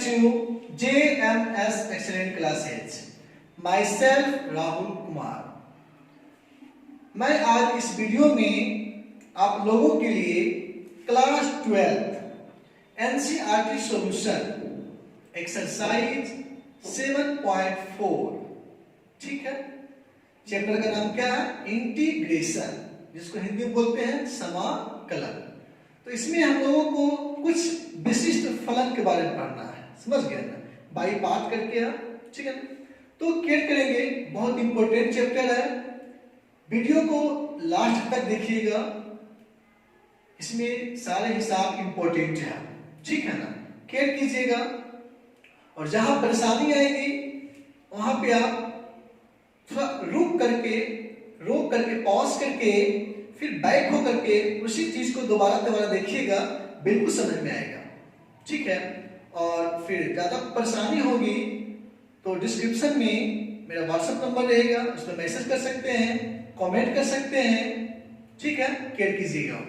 to JMS Excellent Classes. Myself Rahul Kumar. मैं आज इस वीडियो में आप लोगों के लिए क्लास 12 NCERT सॉल्यूशन एक्सरसाइज 7.4, ठीक है। चैप्टर का नाम क्या है? इंटीग्रेशन, जिसको हिंदी में बोलते हैं समाकलन। तो इसमें हम लोगों को कुछ विशिष्ट फलन के बारे में पढ़ना है, समझ गया ना? बाई पार्ट करके है, ठीक है। तो क्या करेंगे, बहुत इंपॉर्टेंट चैप्टर है, वीडियो को लास्ट तक देखिएगा, इसमें सारे हिसाब इंपॉर्टेंट है, ठीक है ना? केयर कीजिएगा, और जहां परेशानी आएगी वहां पे आप थोड़ा रुक करके पॉज करके फिर बैक हो करके उसी चीज को दोबारा देखिएगा, बिल्कुल समझ में आएगा, ठीक है। और फिर ज्यादा परेशानी होगी तो डिस्क्रिप्शन में मेरा व्हाट्सएप नंबर रहेगा, उस पर मैसेज कर सकते हैं, कमेंट कर सकते हैं, ठीक है। केयर कीजिएगा।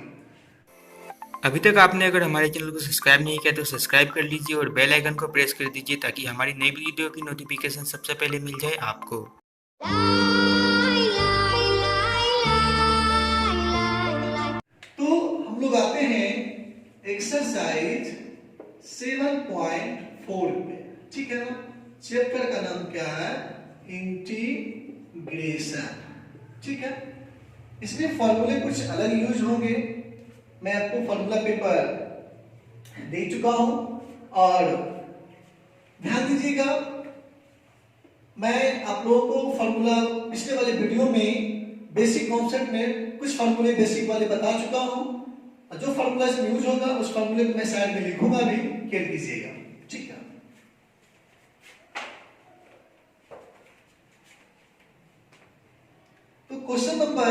अभी तक आपने अगर हमारे चैनल को सब्सक्राइब नहीं किया तो सब्सक्राइब कर लीजिए और बेल आइकन को प्रेस कर दीजिए ताकि हमारी नई वीडियो की नोटिफिकेशन सबसे पहले मिल जाए आपको। तो हम लोग आते हैं एक्सरसाइज 7.4 पे, ठीक है ना। चैप्टर का नाम क्या है? इंटीग्रेशन, ठीक है। इसमें फॉर्मूले कुछ अलग यूज होंगे, मैं आपको फॉर्मूला पेपर दे चुका हूं, और ध्यान दीजिएगा, मैं आप लोगों को फॉर्मूला पिछले वाले वीडियो में बेसिक कॉन्सेप्ट में कुछ फॉर्मूले बेसिक वाले बता चुका हूं, और जो फॉर्मूला इसमें यूज होगा उस फॉर्मूले को मैं साइड में लिखूंगा भी, केयर कीजिएगा, ठीक है। तो क्वेश्चन नंबर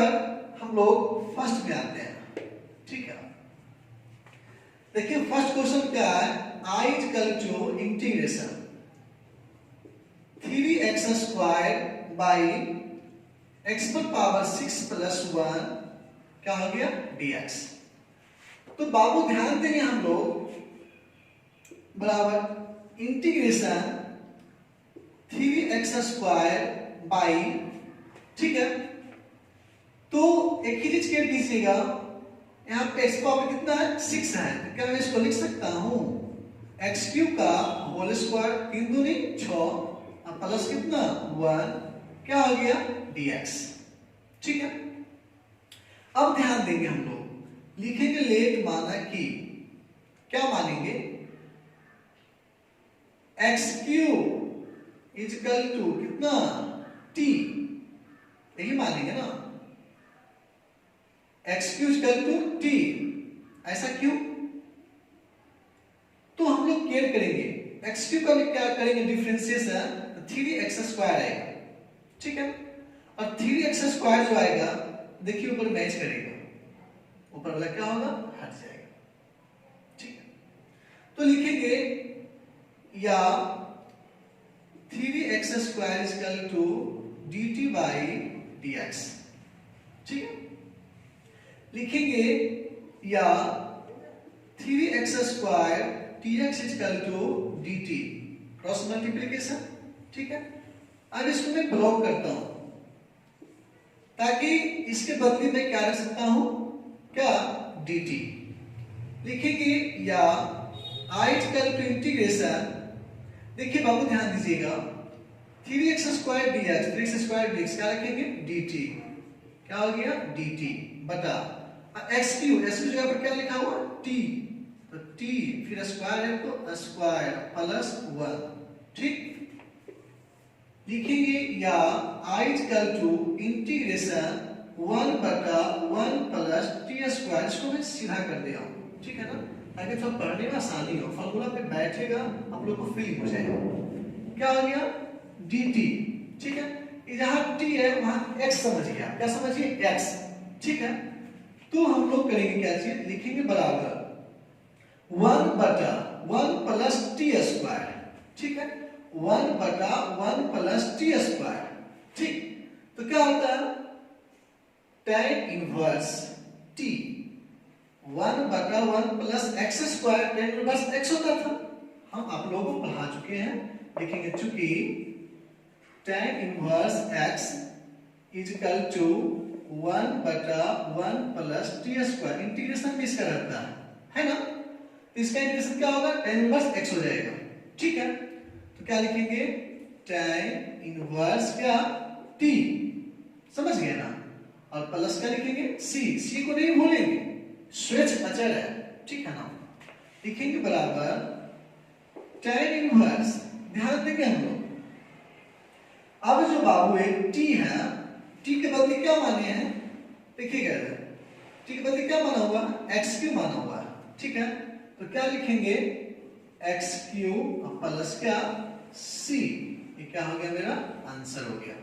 हम लोग फर्स्ट में आते हैं, ठीक है। देखिए फर्स्ट क्वेश्चन क्या है? I is equal to integration 3x² by x पर पावर 6 प्लस 1 क्या हो गया? dx। तो बाबू ध्यान देंगे हम लोग, बराबर इंटीग्रेशन 3x² by, ठीक है। तो एक ही चीज केयर कीजिएगा, यहाँ पे x पावर कितना है? 6 है, तो क्या मैं इसको लिख सकता हूं x³ का होल स्क्वायर, 3 दूनी 6 प्लस कितना 1 क्या हो गया? dx, ठीक है। अब ध्यान देंगे हम लोग, लिखेंगे लेट माना कि, क्या मानेंगे? x³ इज इक्वल टू कितना? t, यही मानेंगे ना, x³ is equal to t। ऐसा क्यों? तो हम लोग केयर करेंगे, x³ का क्या करेंगे? डिफरेंशिएशन 3x² आएगा, ठीक है। और 3x² जो आएगा देखिए ऊपर मैच करेगा, ऊपर वाला क्या होगा? हट जाएगा, ठीक है। तो लिखेंगे या 3x² is equal to dt by dx, ठीक है। लिखेंगे या 3x² dx is equal to dt, cross multiplication, ठीक है। अब इसको मैं ब्लॉक करता हूं ताकि इसके बदले में क्या रख सकता हूं? क्या? dt। लिखेंगे या I is equal to integration, देखिए बाबू ध्यान दीजिएगा, 3x² dx 3x² dx क्या रखेंगे? dt, क्या हो गया? dt बटा x³ x³ जगह पर क्या लिखा हुआ? t, तो t फिर स्क्वायर है तो स्क्वायर प्लस 1, ठीक। लिखेंगे या I is equal to integration 1 बटा 1 प्लस t², इसको मैं सीधा कर दिया हूं, ठीक है ना, ताकि थोड़ा पढ़ने में आसानी हो, फॉर्मूला पे बैठेगा, आप लोग को फील हो जाएगा। क्या हो गया? dt, ठीक है। जहां t है वहां x समझिए, क्या समझिए? x, ठीक है। तो हम लोग करेंगे क्या चीज? लिखेंगे बराबर 1 बटा 1 प्लस t², ठीक है। 1 बटा 1 प्लस t², ठीक। तो क्या होता है? tan इनवर्स t 1 बटा 1 plus x² tan inverse x होता था, हम आप लोगों को पढ़ा चुके हैं। लिखेंगे चूंकि tan inverse x is equal to 1/1 plus T square, integration भी इसका रहता है ना। तो इसका इंटीग्रेशन क्या होगा, tan इनवर्स x हो जाएगा। ठीक है, तो क्या लिखेंगे, tan इनवर्स क्या t, समझ गए ना, और प्लस क्या लिखेंगे c को नहीं भूलेंगे, स्वेच्छ अचर है, ठीक है ना। लिखेंगे बराबर tan इनवर्स, ध्यान देंगे हम लोग। अब जो बाबू एक t है, t के बदले क्या माने हैं, देखिएगा t के बदले क्या माना हुआ, x क्यूब माना हुआ है, ठीक है। तो क्या लिखेंगे, x क्यूब प्लस क्या c, ये क्या हो गया, मेरा आंसर हो गया।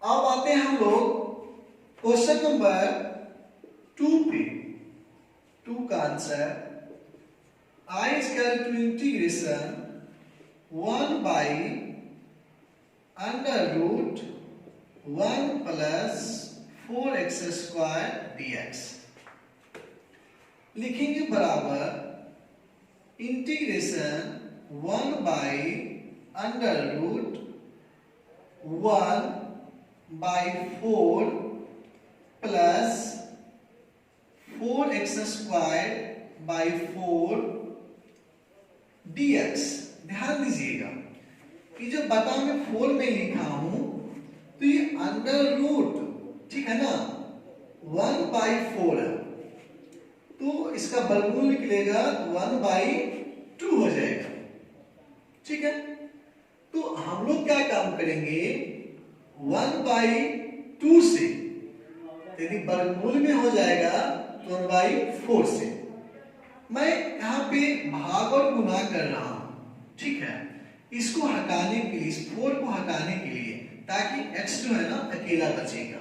अब आते हैं हम लोग क्वेश्चन नंबर 2 पे। 2 का answer I is equal to integration 1 by under root 1 plus 4x square dx। लिखेंगे बराबर integration 1 by under root 1 by 4 plus 4x square by 4 dx। ध्यान दीजिएगा कि जो बता मैं 4 में लिखा हूं तो ये अंडर रूट, ठीक है ना, 1 by 4 है, तो इसका वर्गमूल निकलेगा 1 by 2 हो जाएगा, ठीक है। तो हम लोग क्या काम करेंगे, 1 by 2 से, यदि वर्गमूल में हो जाएगा तो 1 by 4 से। मैं यहाँ पे भाग और गुना कर रहा हूं, ठीक है, इसको हटाने के लिए, इस 4 को हटाने के लिए, ताकि x जो है ना अकेला बचेगा।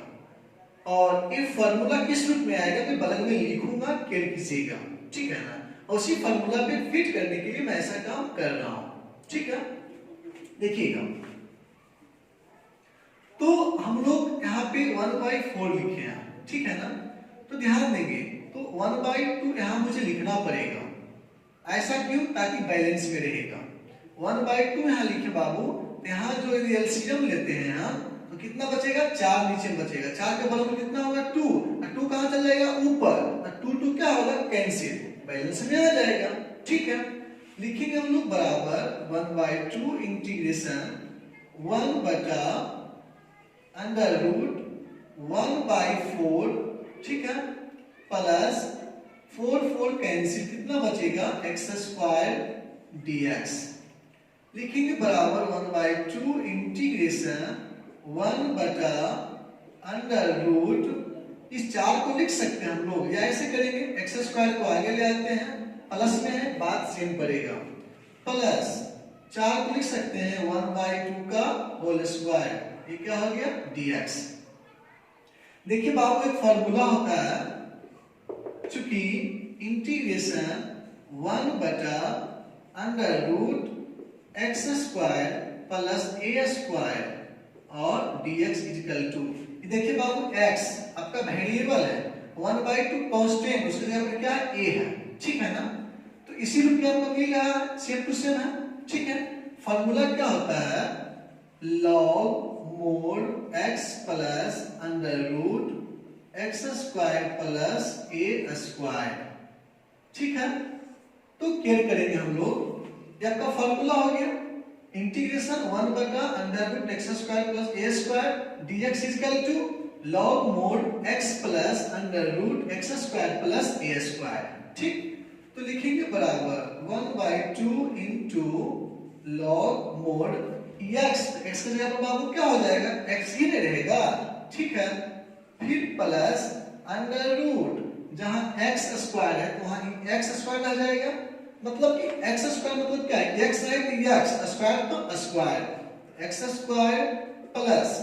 और ये फॉर्मूला किस रूप में आएगा तो बगल में लिखूंगा, केयर कीजिएगा, ठीक है ना। और उसी फॉर्मूला पे फिट करने के लिए मैं ऐसा काम कर रहा हूं, ठीक है। देखिएगा, तो हम लोग यहाँ पे 1 by 4 लिखे हैं, ठीक है ना। तो ध्यान देंगे, तो 1 by 2 यहाँ मुझे लिखना पड़ेगा, ऐसा क्यों, ताकि बैलेंस में रहेगा। 1 by 2 यहाँ लिखे बाबू, तो यहाँ जो एलसीएम लेते हैं यहाँ, तो कितना बचेगा, 4 नीचे बचेगा, 4 के बराबर कितना होगा 2, और 2 कहाँ चल जाएगा ऊपर, और 2 क्या होगा कैंसिल, बैलेंस में आ जाएगा, ठीक है। लिखेंगे हम लोग बराबर 1 by 2 इंटीग्रेशन 1 बटा अंडर रूट 1 by 4, ठीक है, प्लस 4 कैंसिल, कितना बचेगा x स्क्वायर dx। लिखेंगे बराबर 1 by 2 इंटीग्रेशन 1 बटा अंडर रूट, इस 4 को लिख सकते हैं हम लोग, या ऐसे करेंगे, x स्क्वायर को आगे ले आते हैं, प्लस में है, बात सेम पड़ेगा, प्लस 4 को लिख सकते हैं 1 by 2 का होल स्क्वायर, ये क्या हो गया dx। देखिए बाबू, एक फॉर्मूला होता है, चूंकि इंटीग्रेशन 1 बटा under root x square plus a square और dx इज इक्वल टू, देखिए बाबू x आपका वेरिएबल है, 1 by 2 कांस्टेंट, उसके जगह पर क्या a है, ठीक है ना। तो इसी रूप में आपको मिल रहा, सेम टू सेम है, ठीक है। फॉर्मूला क्या होता है, log mod x plus under root x square plus a square, ठीक है। तो केयर करेंगे हम लोग, ये आपका फॉर्मूला हो गया, इंटीग्रेशन 1 बटा under root x square plus a square dx is equal to log mod x plus under root x square plus a square, ठीक। तो लिखेंगे बराबर 1 by 2 into log mod x, x की जगह पर बाबू क्या हो जाएगा, x ही नहीं रहेगा, ठीक है, फिर प्लस अंडर रूट, जहां x स्क्वायर है तो वहां x स्क्वायर आ जाएगा, मतलब कि x स्क्वायर मतलब क्या है, x है कि x स्क्वायर तो square, x square plus,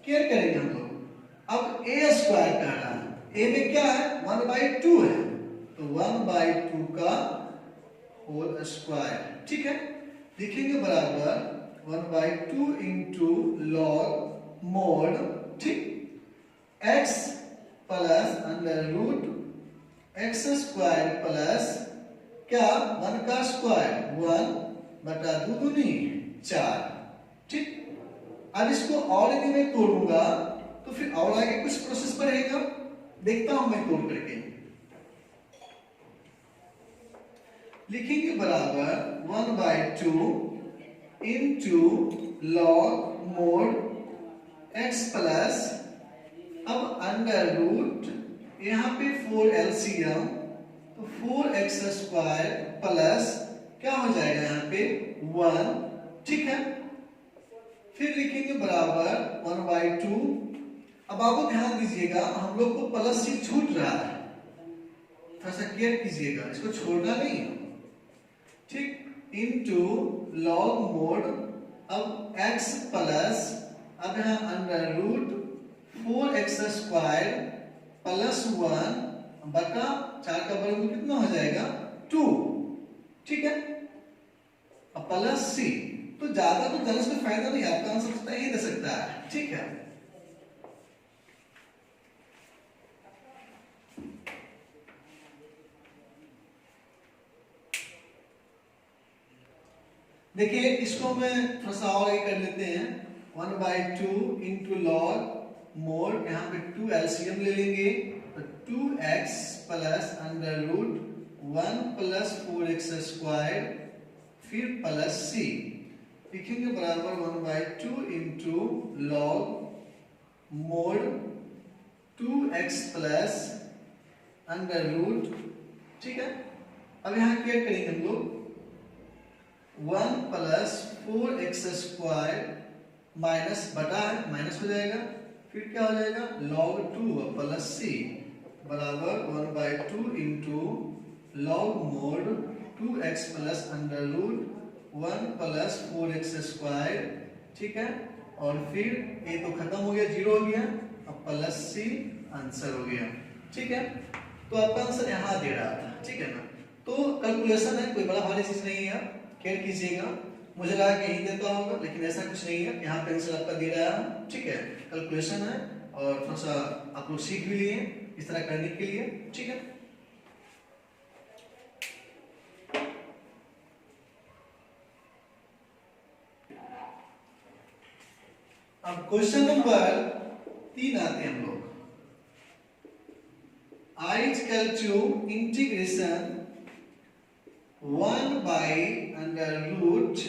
care करेंगे हम लोग, अब a स्क्वायर कह रहा है, a में क्या है 1 by 2 है, तो 1 by 2 का होल स्क्वायर, ठीक है। लिखेंगे बराबर 1 by 2 इंटू लॉग मोड, ठीक, x plus under root x square plus क्या 1 का स्क्वायर 1 बटा 2 दूनी 4, ठीक। अब इसको और यदि मैं तोड़ूंगा तो फिर और आगे कुछ प्रोसेस बढ़ेगा, देखता हूं मैं तोड़ करके। लिखेंगे बराबर 1/2 into log mod x plus, अब अंडर रूट यहाँ पे 4 एलसीएम तो 4x स्क्वायर प्लस क्या हो जाएगा यहाँ पे 1, ठीक है। फिर लिखेंगे बराबर 1/2। अब आपको ध्यान दीजिएगा हम लोग को प्लस से छूट रहा है, थोड़ा सा केयर कीजिएगा, इसको छोड़ना नहीं है, ठीक, इनटू लॉग मोड, अब x प्लस, अब यहाँ under root 4x square plus 1 बटा 4 का वर्ग कितना हो जाएगा 2, ठीक है। अब प्लस c, तो ज्यादा तो जानने से फायदा नहीं, आपका आंसर तो यही दे सकता है, ठीक है। देखिए इसको मैं थोड़ा सा और कर लेते हैं, 1/2 इंटू लॉग मोड, यहाँ पे 2 एलसीएम ले लेंगे तो 2x plus under root 1 plus 4x square फिर प्लस c, लिखेंगे बराबर 1/2 into log mod 2x plus under root, ठीक है। अब यहाँ क्या करेंगे हम लोग 1 प्लस 4x स्क्वायर माइनस बटा माइनस हो जाएगा, फिर क्या हो जाएगा log 2 प्लस c बराबर 1/2 into log mod 2x plus under root 1 plus 4x square, ठीक है। और फिर ये तो खत्म हो गया, 0 हो गया, अब प्लस c आंसर हो गया, ठीक है। तो आपका आंसर यहाँ दे रहा था, ठीक है ना। तो कैलकुलेशन है, कोई बड़ा भारी चीज नहीं है, केयर कीजिएगा। मुझे लगा कि यही देता होगा लेकिन ऐसा कुछ नहीं है, यहाँ पे आंसर आपका दे रहा है, ठीक है। कैलकुलेशन है और थोड़ा सा आप लोग सीख भी लिए इस तरह करने के लिए, ठीक है। अब क्वेश्चन नंबर 3 आते हैं हम लोग। I is equal to integration 1 by under root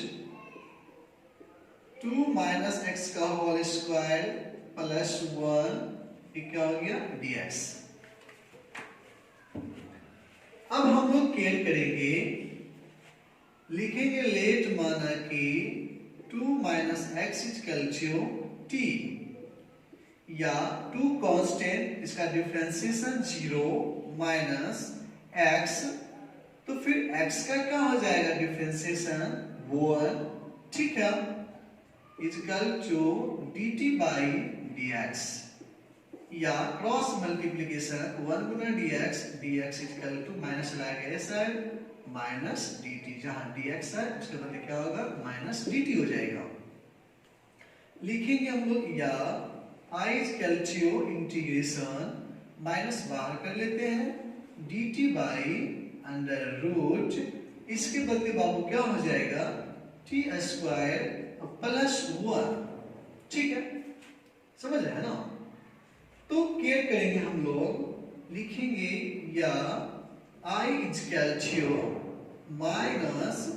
2 minus x का होल स्क्वायर प्लस 1 क्या हो गया dx। अब हम लोग केयर करेंगे, लिखेंगे लेट माना कि 2 minus x is equal to t या 2 कांस्टेंट, इसका डिफरेंशिएशन 0 माइनस x, तो फिर x का क्या हो जाएगा डिफरेंशिएशन 1, ठीक है, equal to dt by dx या क्रॉस मल्टीप्लिकेशन 1 गुना dx, dx equal to minus लगाएगा इस साइड माइनस dt, जहां dx है उसके बदले क्या होगा माइनस dt हो जाएगा। लिखेंगे हम लोग या I is equal to integration minus बाहर कर लेते हैं dt बाई अंडर रूट, इसके बदले बाबू क्या हो जाएगा t स्क्वायर प्लस 1, ठीक है, समझ रहे हैं ना। तो केयर करेंगे हम लोग, लिखेंगे या I is equal to minus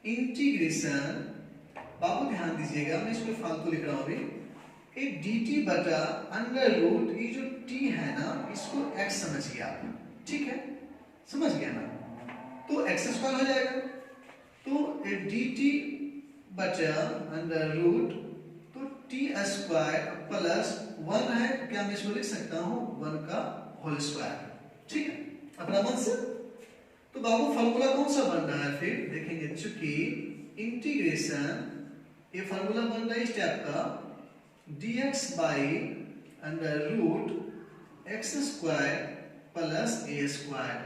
integration, बाबू ध्यान दीजिएगा मैं इसमें फालतू लिख रहा हूं अभी, एक dt बटा अंडर रूट, ये जो t है ना इसको x समझिए आप, ठीक है, समझ गया ना, तो x स्क्वायर हो जाएगा, तो dt बटा अंडर रूट तो t स्क्वायर प्लस 1 है, क्या मैं इसको लिख सकता हूं 1 का होल स्क्वायर, ठीक है, अपना मन से। तो बाबू फार्मूला कौन सा बन रहा है फिर देखेंगे, चूंकि इंटीग्रेशन ये फार्मूला बन रहा है इस टाइप का dx by under root x square plus a square,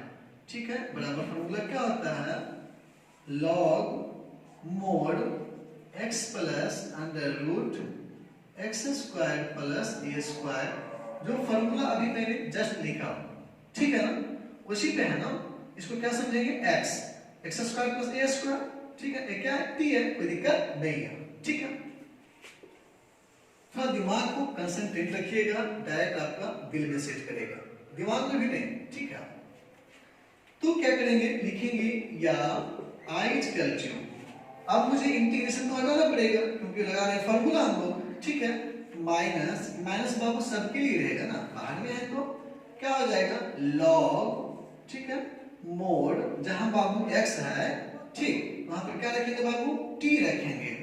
ठीक है, बराबर फार्मूला क्या होता है log mod x plus under root x square plus ए स्क्वायर, जो फॉर्मूला अभी मैंने जस्ट लिखा, ठीक है ना, उसी पे है ना, इसको क्या समझेंगे, एक्स, एक्स स्क्वायर प्लस ए स्क्वायर, ठीक है, ये क्या है, टी है, कोई दिक्कत नहीं है, ठीक है। थोड़ा दिमाग को कंसंट्रेट रखिएगा, डायरेक्ट आपका दिल में सेट करेगा, दिमाग में भी नहीं, ठीक है। तो क्या करेंगे, लिखेंगे या आई इज इक्वल टू, अब मुझे इंटीग्रेशन तो लगाना पड़ेगा क्योंकि लगा रहे फॉर्मूला हम लोग, ठीक है, माइनस माइनस बाबू सबके लिए रहेगा ना, बाहर में है तो क्या हो जाएगा, लॉग, ठीक है, मोड, जहां बाबू x है, ठीक, वहां पर क्या रखेंगे बाबू, t रखेंगे,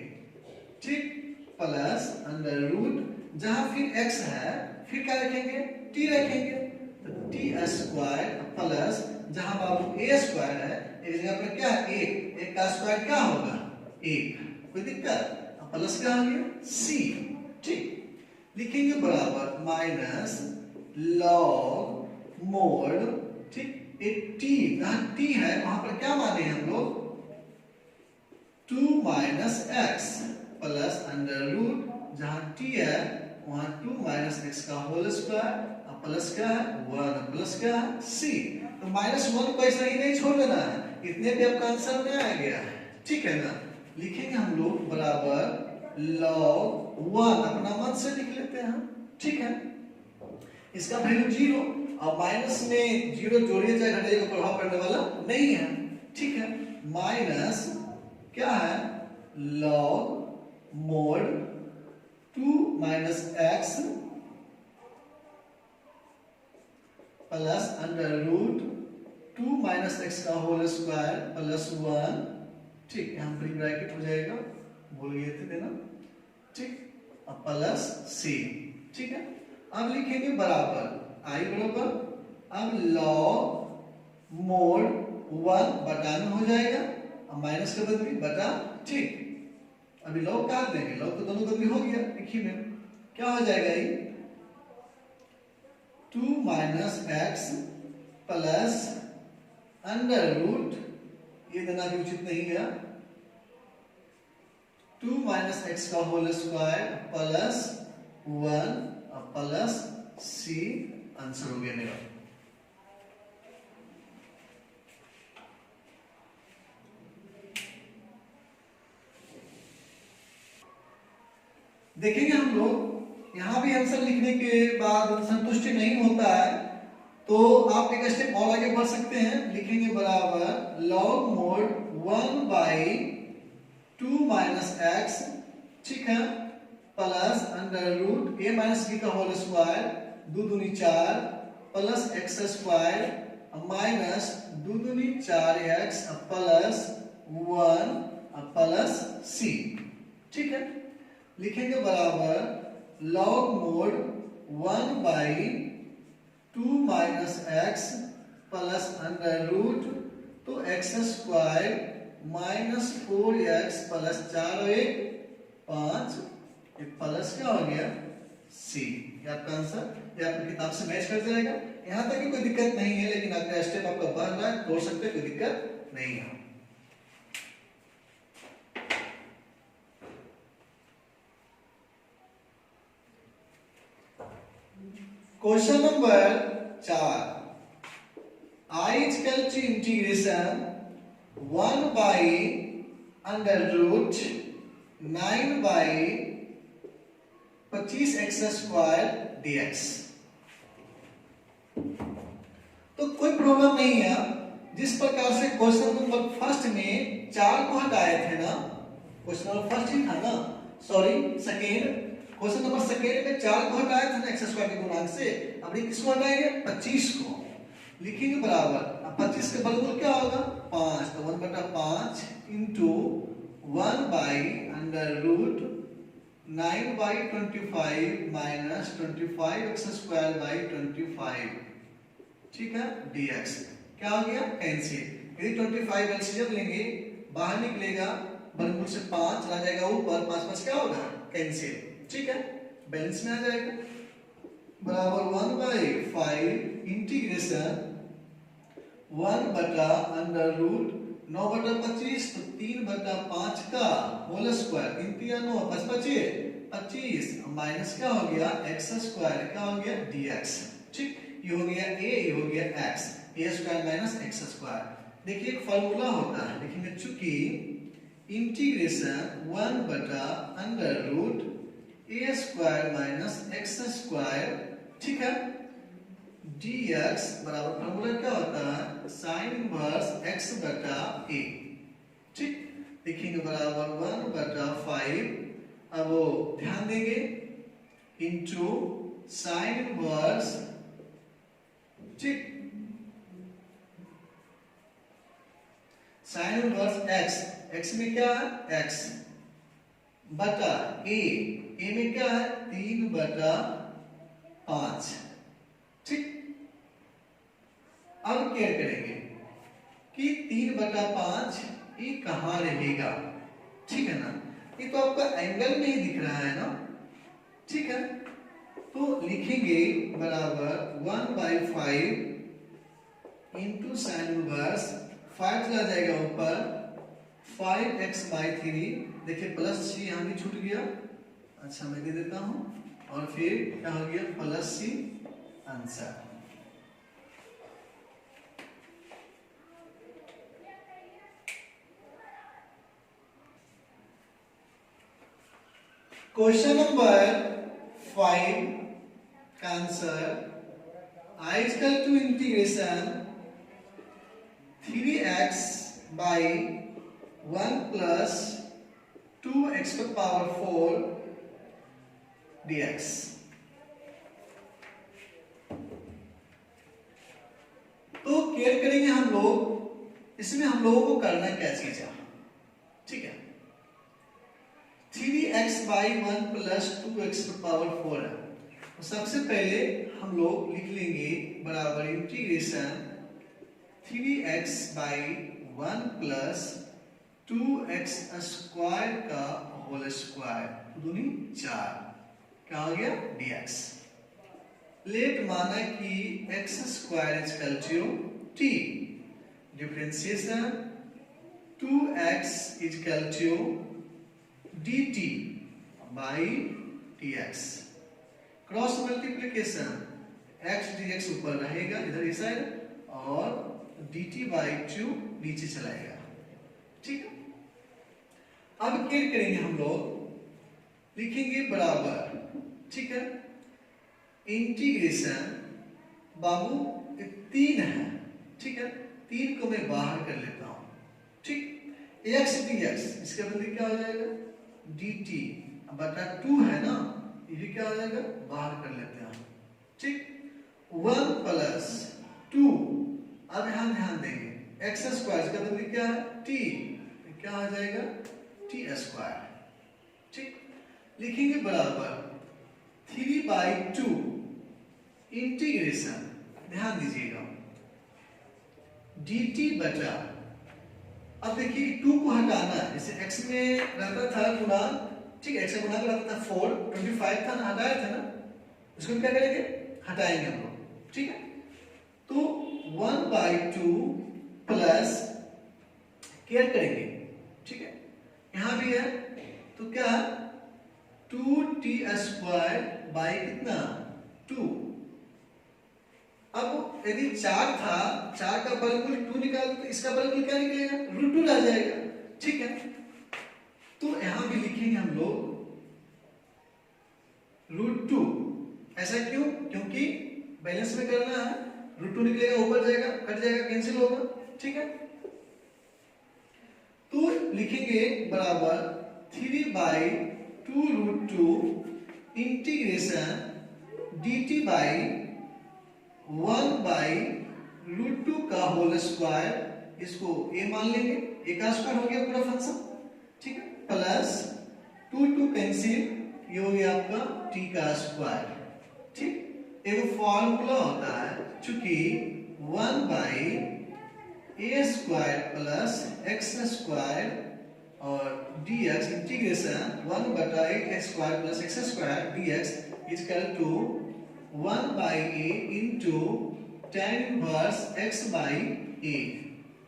ठीक, प्लस अंडर रूट, जहां फिर x है फिर क्या रखेंगे, t रखेंगे, तो टी स्क्वायर प्लस जहां बाबू a स्क्वायर है, इस जगह पर क्या है, एक का स्क्वायर क्या होगा, एक, कोई दिक्कत, प्लस क्या हो गया, c, ठीक, लिखेंगे बराबर माइनस लॉग मोड, ठीक, एक टी, जहां टी है वहां पर क्या माने हम लोग, 2 minus x plus under root, जहां टी है वहां 2 माइनस एक्स का होल स्क्वायर, प्लस क्या है 1, प्लस क्या है सी, तो -1 को ऐसा ही नहीं छोड़ देना है, इतने पे आपका आंसर में आ गया है, ठीक है ना। लिखेंगे हम लोग बराबर log 1, अपना मन से लिख लेते हैं, ठीक है, इसका वैल्यू 0, और माइनस में 0 जोड़िए चाहे घटाइए का प्रभाव पड़ने वाला नहीं है, ठीक है, माइनस क्या है, log mod 2 minus x plus under root 2 minus x का होल स्क्वायर प्लस 1, ठीक, यहाँ पर ब्रैकेट हो जाएगा, भूल गए थे देना, ठीक, अब प्लस सी, ठीक है। अब लिखेंगे बराबर आई बराबर, अब लॉग मोड 1 बटा में हो जाएगा, अब माइनस के बदले बटा, ठीक, अभी लॉग काट देंगे, लॉग तो दोनों बदले हो गया, देखिए में क्या हो जाएगा, ये 2 minus x plus under root, ये देना भी उचित नहीं है, 2 माइनस एक्स का whole square plus 1 plus C, answer हो गया मेरा। देखेंगे हम लोग यहां भी आंसर लिखने के बाद संतुष्टि नहीं होता है तो आप एक स्टेप और आगे बढ़ सकते हैं, लिखेंगे बराबर log mod 1 by 2 minus x, ठीक है, plus under root a minus b का होल स्क्वायर 2 दूनी 4 प्लस एक्स स्क्वायर माइनस 2 दूनी 4x प्लस 1 प्लस c, ठीक है, लिखेंगे बराबर log mod 1 by 2 minus x plus under root, तो x square minus 4x plus 4 और 1 5, प्लस क्या हो गया सी, ये आपका आंसर, ये आपकी किताब से मैच कर जाएगा, यहां तक की कोई दिक्कत नहीं है, लेकिन आपका स्टेप आपका बढ़ रहा है, तोड़ सकते, कोई दिक्कत नहीं है। Question number 4, I is equal to integration 1 by under root 9 by 25x square dx। तो कोई प्रॉब्लम नहीं है, जिस प्रकार से क्वेश्चन नंबर फर्स्ट में 4 को हटाए थे ना, क्वेश्चन नंबर फर्स्ट ही था ना, sorry second, question number second में 4 को हटाया था ना एक्स स्क्वायर के गुणांक से, अब ये किसको हटाएंगे 25 को, लिखेंगे बराबर, अब 25 के वर्गमूल क्या होगा 5, तो 1/5 into 1 by under root 9 by 25 minus 25 x square by 25, ठीक है, dx, क्या हो गया कैंसिल, यदि 25 एलसीएम लेंगे बाहर निकलेगा, वर्गमूल से 5 चला जाएगा ऊपर, 5 5 क्या होगा कैंसिल, ठीक है, बैलेंस में आ जाएगा, बराबर 1 बाई 5 इंटीग्रेशन 1 बटा अंडर रूट 9 बटा 25, तो 3 बटा 5 का होल स्क्वायर, 3 3 9 5 5 25 माइनस क्या हो गया एक्स स्क्वायर, क्या हो गया dx। ठीक, ये हो गया a, ये हो गया x, a square minus x square. देखिए एक फॉर्मूला होता है, लिखेंगे चूंकि इंटीग्रेशन 1 बटा under root a square minus x square, ठीक है, dx बराबर फॉर्मूला क्या होता है साइन इनवर्स x बटा a। ठीक, लिखेंगे बराबर 1 बटा 5, अब वो ध्यान देंगे इंटू साइन इनवर्स, ठीक, साइन इनवर्स x, x में क्या है x बटा a, a में क्या है 3 बटा 5। ठीक, अब क्या करेंगे कि 3 बटा 5 ये कहाँ रहेगा, ठीक है ना, ये तो आपका एंगल में ही दिख रहा है ना, ठीक है, तो लिखेंगे बराबर 1/5 इंटू साइन इनवर्स, 5 चला जाएगा ऊपर 5x/3, देखिए प्लस c यहाँ भी छूट गया, अच्छा मैं दे देता हूँ, और फिर क्या हो गया plus c answer. Question number 5 का answer I is equal to integration 3x by 1 plus 2x to the power 4 dx। तो केयर करेंगे हम लोग, इसमें हम लोगों को करना क्या चीज है, ठीक है, 3x by 1 plus 2x to the power 4 है, तो सबसे पहले हम लोग लिख लेंगे बराबर integration 3x by 1 plus 2x square का होल स्क्वायर दूनी 4, क्या हो गया dx। लेट माना कि x स्क्वायर is equal to t, differentiation 2x is equal to dt by dx, cross multiplication x dx ऊपर रहेगा इधर इस साइड, और dt by 2 नीचे चलाएगा, ठीक है। अब क्या करेंगे हम लोग, लिखेंगे बराबर, ठीक है, इंटीग्रेशन बाबू 3 है, ठीक है, 3 को मैं बाहर कर लेता हूं, ठीक, x dx इसका बदले क्या हो जाएगा dt बटा 2 है ना, ये क्या हो जाएगा बाहर कर लेते हैं, ठीक, 1 प्लस 2, अब यहां ध्यान देंगे x स्क्वायर इसका बदले क्या है t, क्या हो जाएगा t स्क्वायर, ठीक, लिखेंगे बराबर 3/2 इंटीग्रेशन, ध्यान दीजिएगा dt बटा, अब देखिए 2 को हटाना है, जैसे x में रहता था गुना, ठीक है, x का गुना रहता था 4, 25 था ना, हटाया था ना, इसको क्या करेंगे हटाएंगे हम लोग, ठीक है, तो 1/2 प्लस केयर करेंगे, ठीक है, यहां भी है तो क्या 2t स्क्वायर बाई कितना 2। अब यदि 4 था, 4 का वर्गमूल 2 निकाल तो इसका वर्गमूल क्या निकलेगा √2 आ जाएगा, ठीक है, तो यहां भी लिखेंगे हम लोग √2, ऐसा क्यों, क्योंकि बैलेंस में करना है, √2 निकलेगा ऊपर जाएगा कट जाएगा कैंसिल होगा, ठीक है, तो लिखेंगे बराबर 3/2 इंटीग्रेशन dt बाई 1/√2 का होल स्क्वायर, इसको a मान लेंगे, a का स्क्वायर हो गया पूरा फंक्शन, ठीक है, प्लस 2 कैंसिल, ये हो गया आपका t का स्क्वायर, ठीक, एक फॉर्मूला होता है चूंकि 1/a square plus x square और dx integration 1/8x square plus x square dx is equal to 1/a into tan inverse x/a,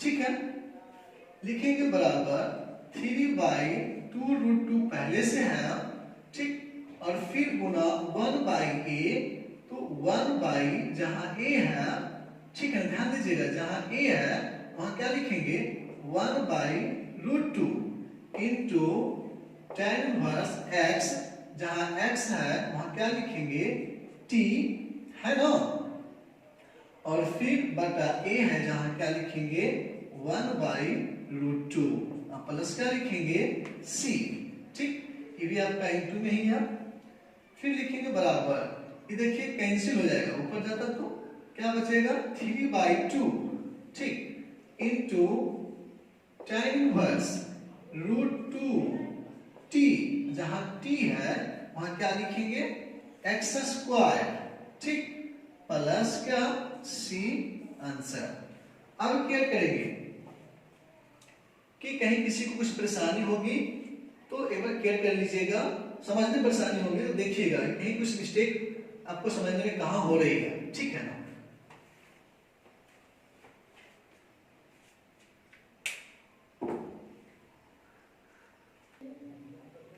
ठीक है, लिखेंगे बराबर 3/2 √2 पहले से है, ठीक, और फिर गुना 1 बाई ए, तो 1 बाई जहां ए है, ठीक है, ध्यान दीजिएगा, जहां ए है वहां क्या लिखेंगे 1 by root 2 into tan inverse x, जहां x है वहां क्या लिखेंगे t, है ना, और फिर बटा a है जहां क्या लिखेंगे 1 बाई रूट 2, प्लस क्या लिखेंगे c, ठीक, ये भी आपका इंटू में ही है, फिर लिखेंगे बराबर, ये देखिए कैंसिल हो जाएगा, ऊपर जाता तो क्या बचेगा 3 बाई 2, ठीक, into tan inverse root 2 t, जहां t है वहां क्या लिखेंगे x स्क्वायर, ठीक, प्लस क्या c आंसर। अब क्या करेंगे कि कहीं किसी को कुछ परेशानी होगी तो एक बार केयर कर लीजिएगा, समझने में परेशानी होगी तो देखिएगा कहीं कुछ मिस्टेक आपको समझने में कहां हो रही है, ठीक है ना।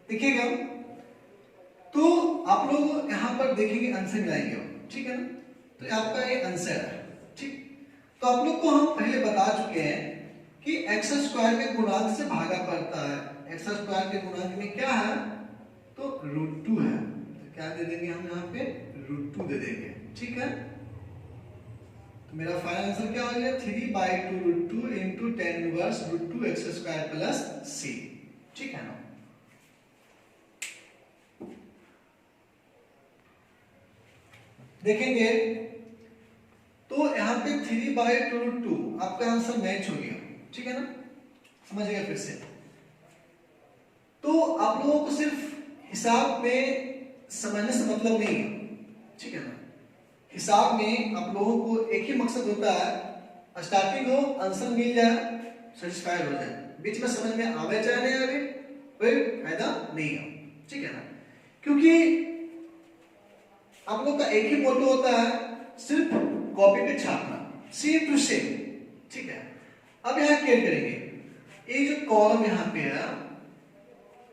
देखिएगा तो आप लोग यहां पर देखेंगे आंसर मिलाएंगे, ठीक है ना, तो आपका ये आंसर है, ठीक। तो आप लोग को हम पहले बता चुके हैं कि एक्स स्क्वायर के गुणांक से भागा पड़ता है, एक्स स्क्वायर के गुणांक में क्या है तो रूट 2 है, तो क्या दे देंगे हम यहाँ पे रूट 2 दे देंगे, ठीक है। तो मेरा फाइनल आंसर क्या हो गया 3 by 2 root 2 into tan inverse root 2 x square plus c, ठीक है ना। देखेंगे तो यहाँ पे 3 बाई 2 रूट 2 आपका आंसर मैच हो गया, ठीक है ना, समझिएगा फिर से। तो आप लोगों को सिर्फ हिसाब में समझने से मतलब नहीं है, ठीक है ना, हिसाब में आप लोगों को एक ही मकसद होता है स्टार्टिंग हो आंसर मिल जाए, सेटिस्फाइड हो जाए, बीच में समझ में आवे चाहे नहीं आवे कोई फायदा नहीं है, ठीक है ना, क्योंकि आप लोग का एक ही मोटो होता है सिर्फ कॉपी पे छापना, सेम टू सेम, ठीक है। अब यहाँ क्या करेंगे, ये जो कॉलम यहाँ पे है,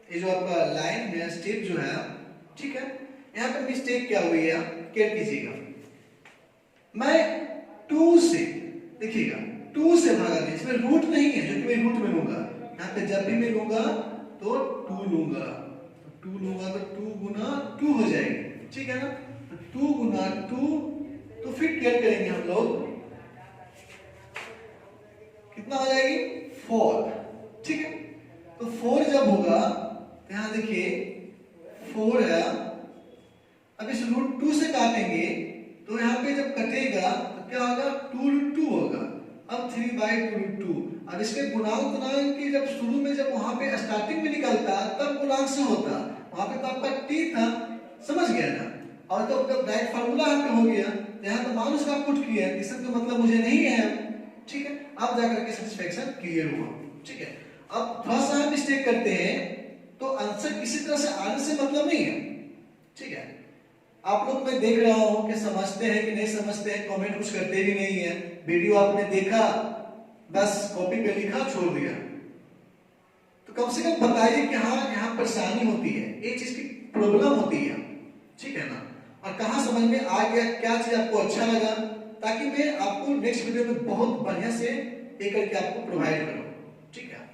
ये जो आपका लाइन में स्टेप जो है, ठीक है, यहाँ पे मिस्टेक क्या हुई है क्या कीजिएगा, मैं 2 से, देखिएगा 2 से भागा दिया, इसमें रूट नहीं है जो कि मैं रूट में लूंगा, यहाँ पे जब भी मैं लूंगा तो 2 लूंगा, तो 2 लूंगा तो 2 गुना 2 हो जाएगी, ठीक है ना, 2 गुना 2, तो फिर क्या करेंगे हम लोग, कितना हो जाएगी 4, ठीक है। तो 4 जब होगा तो यहां देखिए 4 है, अब इस रूट 2 से काटेंगे तो यहां पे जब कटेगा तो क्या होगा 2 रूट 2 होगा, अब 3 बाई 2 रूट 2, अब इसके गुणांक की जब शुरू में जब वहां पे स्टार्टिंग में निकलता तब गुणांक से होता, वहां पे तो आपका t था, समझ गया ना, और तो आपका डायरेक्ट फार्मूला यहाँ पे हो गया, यहाँ तो मान उसका पुट किया है, इसका तो मतलब मुझे नहीं है, ठीक है, अब जाकर के सेटिस्फैक्शन क्लियर हुआ, ठीक है। अब थोड़ा सा मिस्टेक करते हैं तो आंसर किसी तरह से आने से मतलब नहीं है, ठीक है। आप लोग मैं देख रहा हूं कि समझते हैं कि नहीं समझते हैं, कमेंट कुछ करते भी नहीं है, वीडियो आपने देखा बस कॉपी पे लिखा छोड़ दिया, तो कम से कम बताइए कि हाँ यहाँ परेशानी होती है, एक चीज की प्रॉब्लम होती है, ठीक है ना, और कहाँ समझ में आ गया, क्या चीज आपको अच्छा लगा, ताकि मैं आपको नेक्स्ट वीडियो में बहुत बढ़िया से एक करके आपको प्रोवाइड करूं, ठीक है।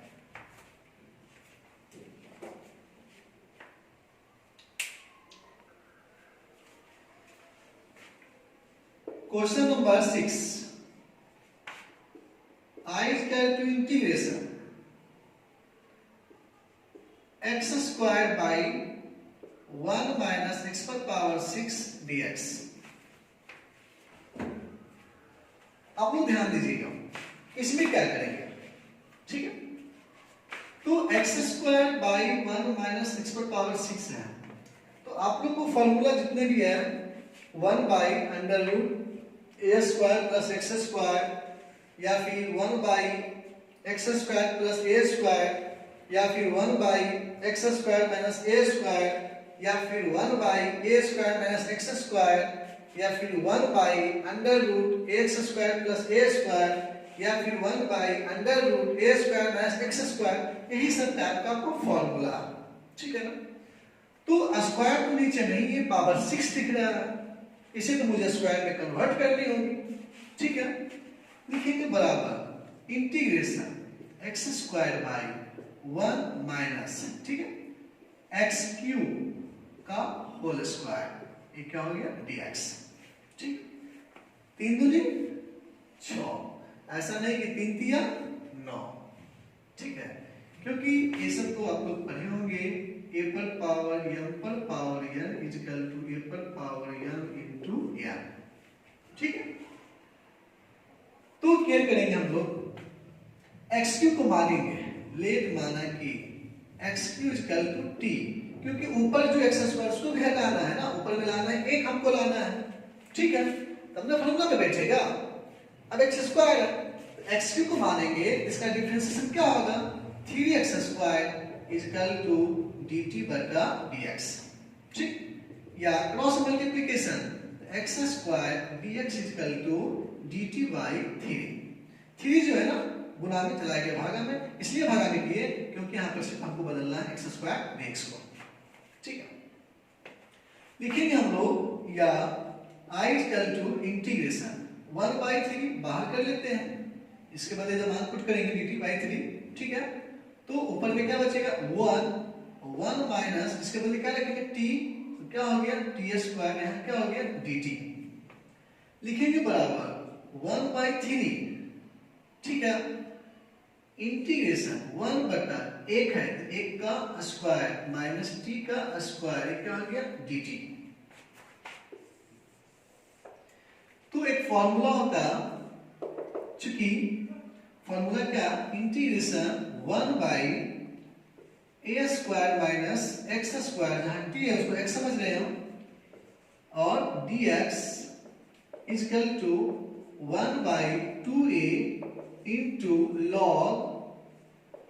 Question number 6, I is equal to integration x squared by 1 minus x पर पावर 6 dx। आप लोग ध्यान दीजिएगा इसमें क्या करेंगे, ठीक है। तो x square by 1 minus x पर पावर 6 है, तो आप लोग को फॉर्मूला जितने भी है 1 by under root A square plus x square, या फिर 1 by x square plus A square, या फिर 1 by x square minus A square, या फिर 1 by A square minus x square, या फिर 1 by under root x square plus A square, या फिर 1 by under root A square minus x square, यही सब टाइप का आपको फॉर्मूला, ठीक है ना। तो स्क्वायर तो नीचे नहीं है, पावर 6 दिख रहा है, इसे तो मुझे स्क्वायर में कन्वर्ट करनी होगी। ठीक है, लिखेंगे बराबर integration x square by 1 minus, ठीक है, एक्स क्यूब का होल स्क्वायर, ये क्या हो गया dx। ठीक, 3 दूनी 6, ऐसा नहीं कि 3 तिया 9। ठीक है, क्योंकि ये सब तो आप लोग पढ़े होंगे, a पर पावर m पर power n equal to a पर पावर n इनटू n। ठीक है, तो क्या करेंगे हम लोग, एक्स क्यू को मानेंगे, लेट माना कि x cube equal to T, क्योंकि ऊपर जो एक्स स्क्वायर उसको भी हटाना है ना, ऊपर में लाना है, एक हमको लाना है। ठीक है, तब ना फॉर्मूला में बैठेगा। अब एक्स स्क्वायर एक्स क्यू को मानेंगे, इसका डिफरेंशिएशन क्या होगा, 3x square equal to dt बटा dx। ठीक, या cross multiplication x square dx equal to dt by 3 जो है ना गुणा में चला गया भागा में, इसलिए भागा में किए क्योंकि यहाँ पर सिर्फ हमको बदलना है x स्क्वायर dx को। ठीक है, लिखेंगे हम लोग या i इक्वल टू इंटीग्रेशन 1/3 बाहर कर लेते हैं, इसके बाद जब मान पुट करेंगे dt/3। ठीक है, तो ऊपर में क्या बचेगा 1 माइनस, इसके बदले क्या रखेंगे t, तो क्या हो गया t स्क्वायर, यहाँ क्या हो गया dt। लिखेंगे बराबर 1/3। ठीक है, इंटीग्रेशन 1 बटा 1 है, तो 1 का स्क्वायर माइनस t का स्क्वायर, क्या हो गया dt। तो एक फॉर्मूला होता, चूंकि फॉर्मूला क्या, integration 1 by A square minus x square, जहां t है उसको x समझ रहे हो, और dx equal to 1 by 2a into log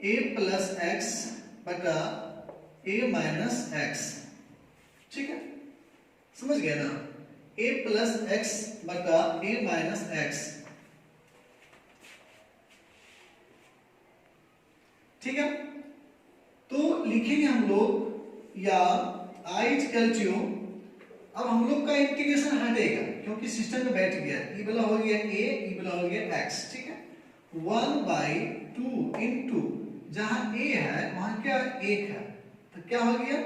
a plus x बटा a माइनस एक्स। ठीक है, समझ गए ना, a प्लस एक्स बटा a माइनस एक्स। ठीक है, तो लिखेंगे हम लोग या i इक्वल टू, अब हम लोग का इंटीग्रेशन हटेगा क्योंकि सिस्टम में बैठ गया, e वाला हो गया a, e वाला हो गया x। ठीक है, 1/2 इंटू जहां a है वहां क्या 1 है, तो क्या हो गया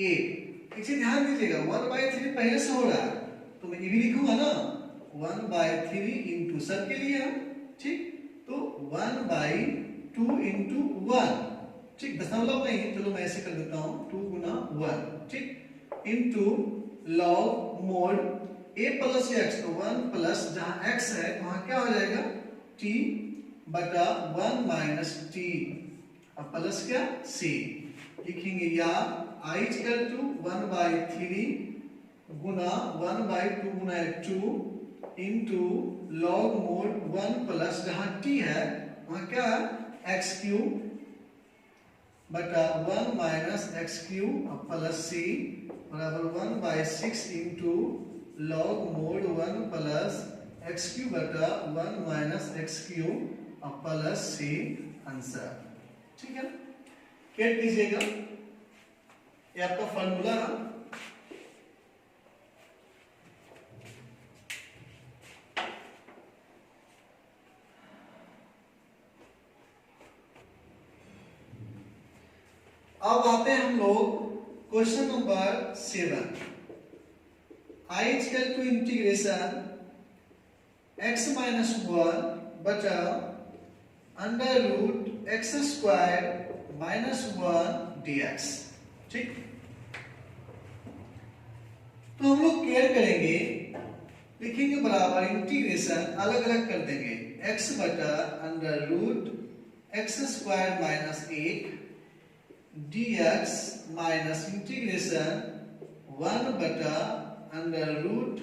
1। इसे ध्यान दीजिएगा 1/3 पहले से हो रहा है, तो मैं ये भी लिखूंगा ना 1/3 इंटू सब के लिए। ठीक, तो 1/2 इंटू 1। ठीक, दशमलव नहीं, चलो मैं ऐसे कर देता हूं 2 गुना 1। ठीक, into log mode a plus x, तो 1 प्लस जहां x है वहां क्या हो जाएगा t बटा 1 माइनस t, अब प्लस क्या c। लिखेंगे या i इक्वल टू 1/3 गुना 1/2 गुना 2 इंटू लॉग मोड 1 प्लस जहां t है वहां क्या है x क्यूब बटा 1 minus x cube plus c बराबर 1/6 into log mod 1 plus x cube बटा 1 minus x cube plus c answer. ठीक है, कैट कीजिएगा, ये आपका फॉर्मूला है। अब आते हैं हम लोग question number 7। i equal to integration x minus 1 बचा under root x square minus 1 dx। ठीक, तो हम लोग केयर करेंगे, लिखेंगे बराबर इंटीग्रेशन अलग अलग कर देंगे, x बटा under root x square minus 1 dx minus integration 1 बटा under root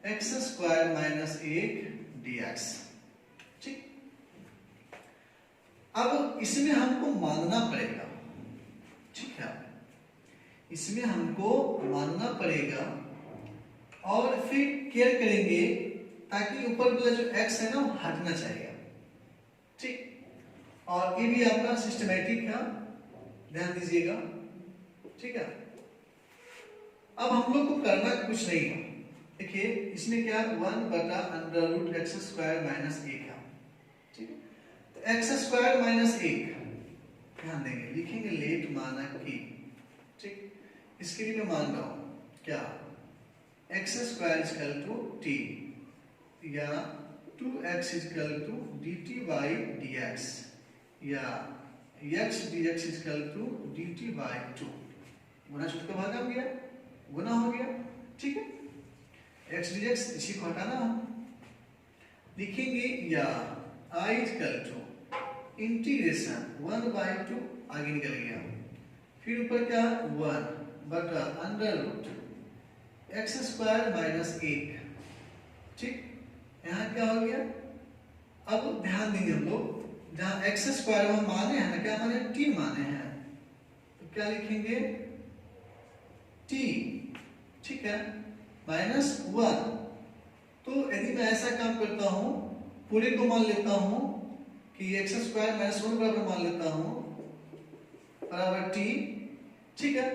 x square minus 1 dx। ठीक, अब इसमें हमको मानना पड़ेगा। ठीक है, इसमें हमको मानना पड़ेगा और फिर केयर करेंगे ताकि ऊपर वाला जो x है ना वो हटना चाहिए। ठीक, और ये भी आपका सिस्टमैटिक है, ध्यान दीजिएगा। ठीक है। अब हम लोग को करना कुछ नहीं है। देखिए इसमें क्या 1/√x² माइनस 1 है, ठीक है। तो x² माइनस 1 ध्यान देंगे, लिखेंगे लेट मानक की, ठीक। इसके लिए मैं मान रहा हूं क्या x² = t या 2x = dt/dx या x dx = dt/2। गुना छूट का भागा हो गया, गुना हो गया, ठीक है। x dx इसी को हटाना हम लिखेंगे या I = इंटीग्रेशन 1/2 आगे निकल गया, फिर ऊपर क्या 1/√x² माइनस 1, ठीक। यहाँ क्या हो गया, अब ध्यान देंगे हम लोग जहाँ x² हम माने हैं ना, क्या माने t माने हैं, तो क्या लिखेंगे t, ठीक है, -1। तो यदि मैं ऐसा काम करता हूँ, पूरे को मान लेता हूँ कि x² -1 बराबर मान लेता हूँ बराबर t, ठीक है।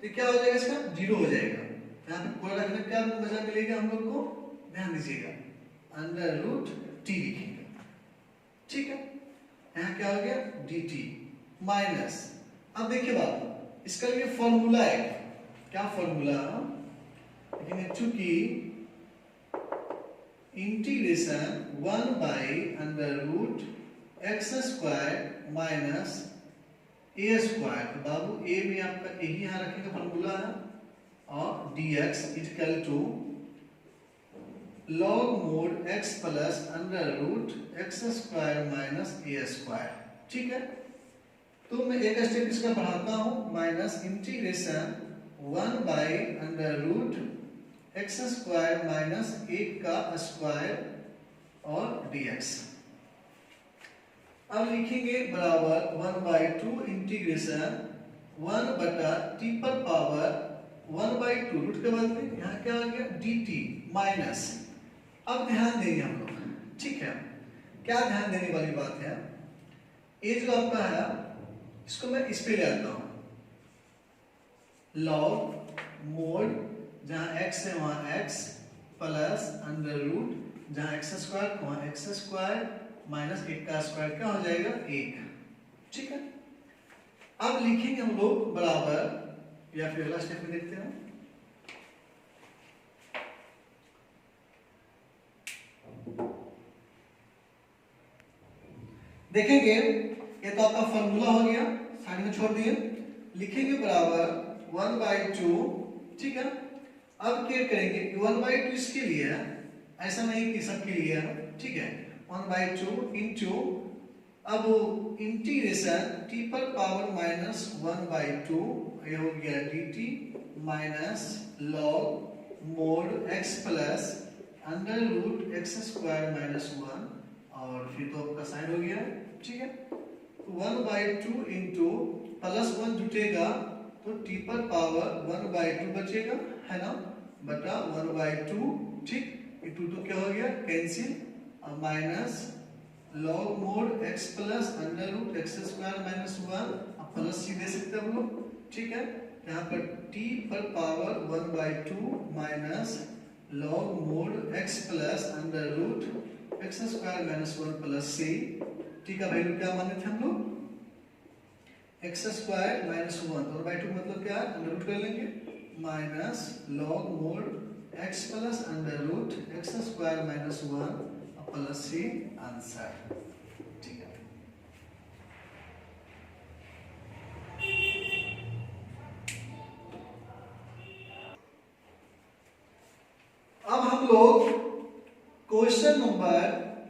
तो क्या हो जाएगा, इसका 0 हो जाएगा। यहाँ पे पूरा रखने क्या मजा मिलेगा हम लोग को, ध्यान दीजिएगा √t लिखेंगे, ठीक है। यहाँ क्या हो गया dt माइनस, अब देखिए बात, इसका लिए फॉर्मूला है, क्या फॉर्मूला, लेकिन चूंकि इंटीग्रेशन 1/√x² माइनस a², तो बाबू a में आपका यही यहाँ रखेंगे फॉर्मूला है, और dx = log mod x plus √x² minus a², ठीक है। तो मैं एक स्टेप इसका बढ़ाता हूं, माइनस इंटीग्रेशन 1/√x² माइनस 1 का स्क्वायर और dx। अब लिखेंगे बराबर 1/2 इंटीग्रेशन 1/t⁴ रूट के बाद में यहाँ क्या आ गया dt माइनस, अब ध्यान देंगे हम लोग, ठीक है। क्या ध्यान देने वाली बात है, ये जो आपका है इसको मैं इस पे ले आता हूं, log mod जहां x है वहां x प्लस √ जहां x² वहां x² माइनस 1 का स्क्वायर क्या हो जाएगा 1, ठीक है। अब लिखेंगे हम लोग बराबर, या फिर अगला स्टेप में देखते हैं, देखेंगे ये तो आपका फॉर्मूला हो गया, साइड में छोड़ दिए, लिखेंगे बराबर 1/2, ठीक है। अब क्या करेंगे 1/2 इसके लिए है, ऐसा नहीं कि सबके लिए है, ठीक है। 1/2 इंटू, अब इंटीग्रेशन t⁴ -1/2 ये हो गया dt minus log mod x plus √x² minus 1, और फिर तो आपका साइन हो गया, ठीक है। 1/2 इंटू +1 जुटेगा तो t⁴ 1/2 बचेगा, है ना, बटा 1/2, ठीक। ये 2 क्या हो गया cancel, minus log mod x plus √x² minus 1, अब प्लस सी दे सकते हैं हम लोग, ठीक है। यहाँ पर t⁴ 1/2 minus log mod x plus √x² minus 1 plus C, t का वैल्यू क्या माने थे हम लोग x² माइनस 1, 1/2 मतलब क्या है, अंडर रूट कर लेंगे, minus log mod x plus √x² minus 1 plus C, answer, ठीक है। अब हम लोग क्वेश्चन नंबर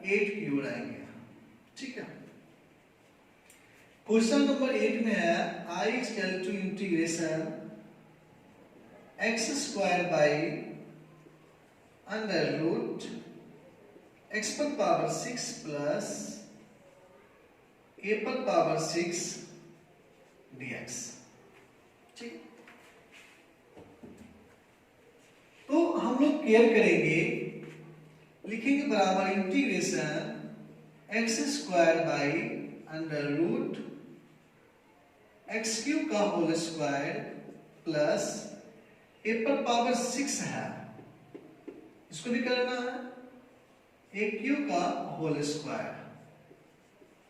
8 की ओर आएंगे, ठीक है। क्वेश्चन नंबर 8 में है I = integration x² by √x⁴ 6 plus a⁴ 6 dx, ठीक। तो हम लोग केयर करेंगे, लिखेंगे बराबर इंटीग्रेशन x² बाई √x³ का होल स्क्वायर प्लस ए पर पावर 6 है, इसको भी करना है, ए क्यू का होल स्क्वायर,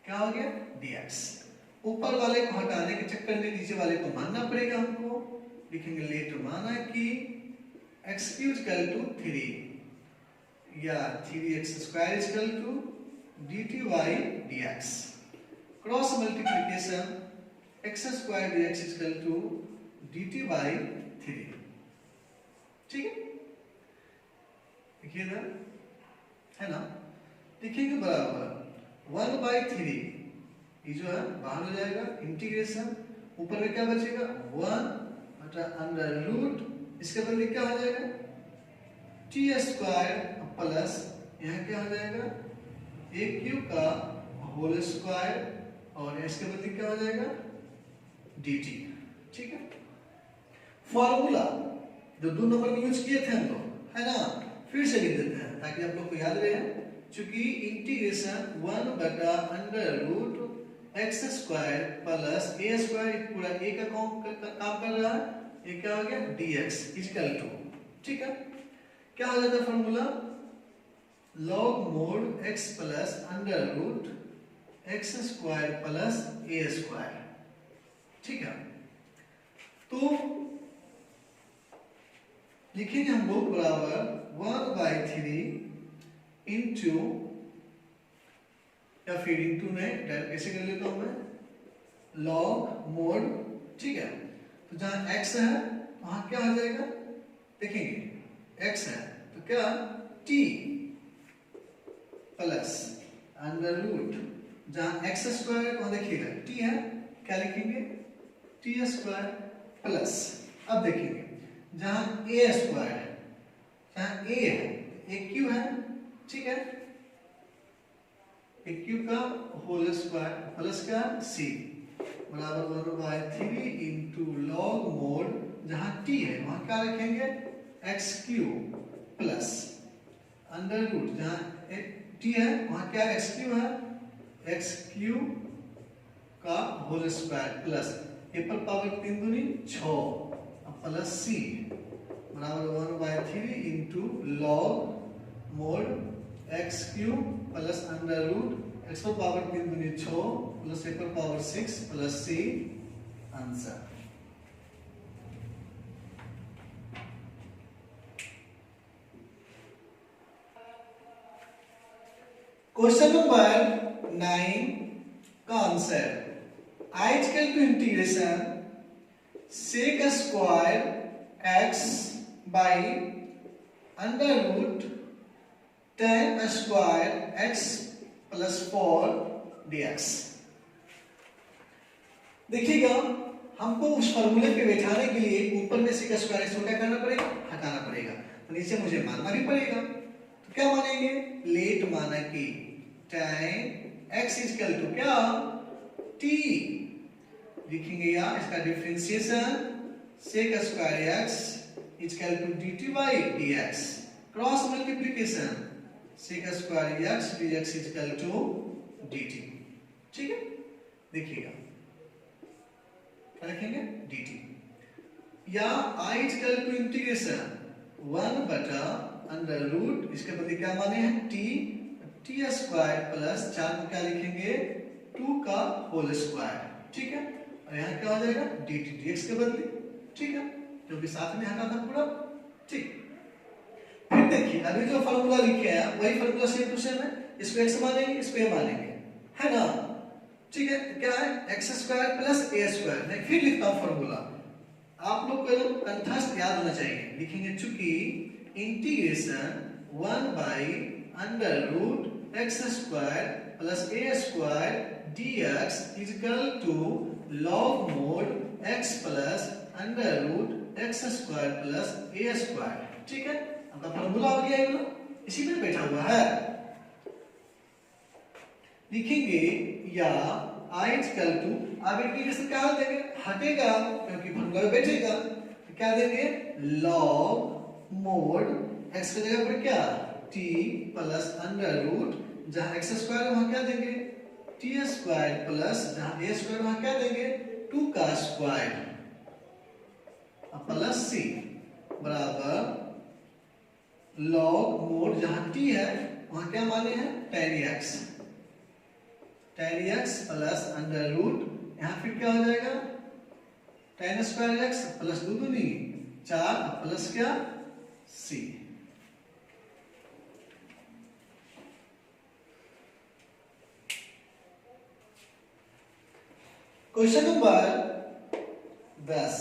क्या हो गया dx। ऊपर वाले को हटाने के चक्कर में नीचे वाले को मानना पड़ेगा हमको। लिखेंगे लेट माना कि x क्यूब इक्वल टू 3 या 3x square equal to dt by dx। Cross multiplication x square dx equal to dt by 3। ठीक है, देखिएगा, है ना। लिखेंगे बराबर 1/3, ये जो है बाहर हो जाएगा, इंटीग्रेशन ऊपर में क्या बचेगा 1 बटा अंडर रूट, इसके बदले क्या हो जाएगा टी स्क्वायर प्लस यहाँ क्या हो जाएगा ए क्यू का होल स्क्वायर और इसके बदले क्या हो जाएगा dt। ठीक है, फॉर्मूला जो 2 नंबर में यूज किए थे हम लोग, है ना, फिर से लिख देते हैं ताकि आप लोग को याद रहे। चूंकि इंटीग्रेशन 1 बटा under root x square plus ए स्क्वायर पूरा ए का काम कर रहा है, ये क्या हो गया dx इक्वल टू, ठीक है, क्या हो जाता है formula log mod x plus under root x square plus ए स्क्वायर। ठीक है, तो लिखेंगे हम लोग बराबर 1/3 इंटू, या फिर इंटू में कैसे कर लेता हूं मैं log मोड। ठीक है, तो जहां x है वहां क्या हो जाएगा, देखेंगे x है तो क्या t प्लस अंडर रूट, जहां x स्क्वायर है वहां देखिएगा t है, क्या लिखेंगे t स्क्वायर प्लस, अब देखेंगे जहां a स्क्वायर है, जहां a है a क्यू है, ठीक है, a क्यू का होल स्क्वायर प्लस का c बराबर 1/3 इंटू लॉग मोड, जहां t है वहां क्या रखेंगे x cube plus under root, जहां t है वहां क्या x क्यूब है x क्यूब का होल स्क्वायर प्लस a पर पावर 3 दूनी 6 प्लस c बराबर 1/3 into log mod x cube plus under root x पर पावर 3 दूनी 6 प्लस a पर power 6 plus c। Answer question number 9 का answer I equal to integration sec square x by under root tan square x plus 4 dx। देखिएगा, हमको उस फॉर्मूले पे बैठाने के लिए ऊपर में sec स्क्वायर x को क्या करना पड़ेगा, हटाना पड़ेगा, तो नीचे मुझे मानना भी पड़ेगा। तो क्या मानेंगे, लेट माना कि tan x इक्वल टू क्या t, लिखेंगे या इसका differentiation sec square x equal to dt by dx, cross multiplication sec square x dx equal to dt। ठीक है, देखिएगा क्या रखेंगे dt, या I इक्वल टू इंटीग्रेशन 1 बटा अंडर रूट, इसके बदले क्या माने हैं t स्क्वायर प्लस 4 को क्या लिखेंगे 2 का होल स्क्वायर। ठीक है, और यहाँ क्या हो जाएगा dt dx के बदले। ठीक है, जो कि साथ में हटा था पूरा। ठीक, फिर देखिए अभी जो फॉर्मूला लिखे हैं वही फॉर्मूला सेम टू सेम है, इसको x मानेंगे इसको a मानेंगे, है ना। ठीक है, क्या है x square plus a square. मैं फिर लिखता हूं फॉर्मूला, आप लोग को एकदम कंठस्थ याद होना चाहिए। लिखेंगे चूंकि integration 1 by under root x square plus a square dx equal to log mod x plus under root x square plus a square. ठीक है, आपका फॉर्मूला हो गया ये, इसी में बैठा हुआ है। लिखेंगे या I इक्वल टू, अब इंटीग्रेशन क्या देंगे, हटेगा क्योंकि फॉर्मूला में बैठेगा, तो क्या देंगे लॉग मोड x की जगह पर क्या t प्लस अंडर रूट, जहां x स्क्वायर वहां क्या देंगे t स्क्वायर प्लस जहां a स्क्वायर वहां क्या देंगे 2 का स्क्वायर प्लस सी बराबर लॉग मोड, जहां टी है वहां क्या माने हैं tan x, tan x plus under root, यहां फिर क्या हो जाएगा tan स्क्वायर x प्लस 2 दूनी 4 प्लस क्या c। क्वेश्चन नंबर 10,